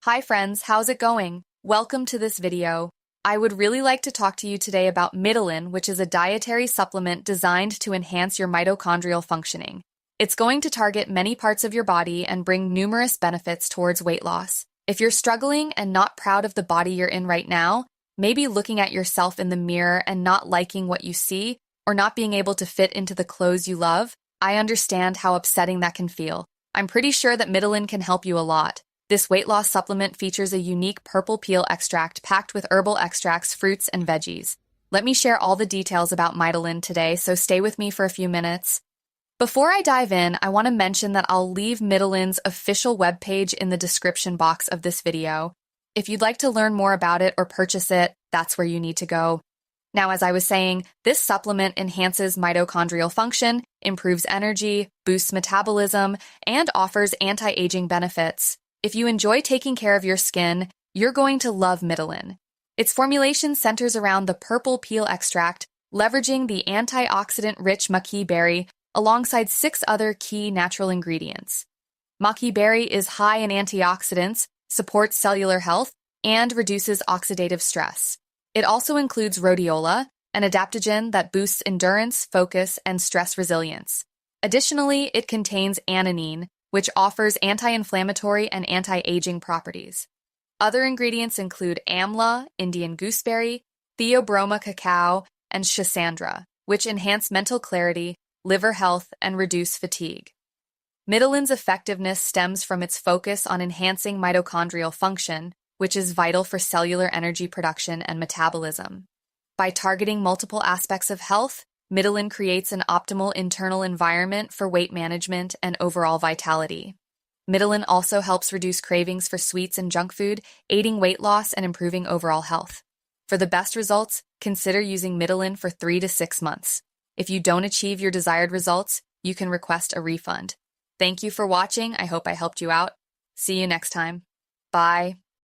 Hi friends, how's it going? Welcome to this video. I would really like to talk to you today about MITOLYN, which is a dietary supplement designed to enhance your mitochondrial functioning. It's going to target many parts of your body and bring numerous benefits towards weight loss. If you're struggling and not proud of the body you're in right now, maybe looking at yourself in the mirror and not liking what you see, or not being able to fit into the clothes you love, I understand how upsetting that can feel. I'm pretty sure that MITOLYN can help you a lot. This weight loss supplement features a unique purple peel extract packed with herbal extracts, fruits, and veggies. Let me share all the details about MITOLYN today, so stay with me for a few minutes. Before I dive in, I want to mention that I'll leave MITOLYN's official webpage in the description box of this video. If you'd like to learn more about it or purchase it, that's where you need to go. Now, as I was saying, this supplement enhances mitochondrial function, improves energy, boosts metabolism, and offers anti-aging benefits. If you enjoy taking care of your skin, you're going to love MITOLYN. Its formulation centers around the purple peel extract, leveraging the antioxidant-rich maqui berry alongside 6 other key natural ingredients. Maqui berry is high in antioxidants, supports cellular health, and reduces oxidative stress. It also includes rhodiola, an adaptogen that boosts endurance, focus, and stress resilience. Additionally, it contains alanine, which offers anti-inflammatory and anti-aging properties. Other ingredients include amla, Indian gooseberry, theobroma cacao, and schisandra, which enhance mental clarity, liver health, and reduce fatigue. MITOLYN's effectiveness stems from its focus on enhancing mitochondrial function, which is vital for cellular energy production and metabolism. By targeting multiple aspects of health, MITOLYN creates an optimal internal environment for weight management and overall vitality. MITOLYN also helps reduce cravings for sweets and junk food, aiding weight loss and improving overall health. For the best results, consider using MITOLYN for 3 to 6 months. If you don't achieve your desired results, you can request a refund. Thank you for watching. I hope I helped you out. See you next time. Bye.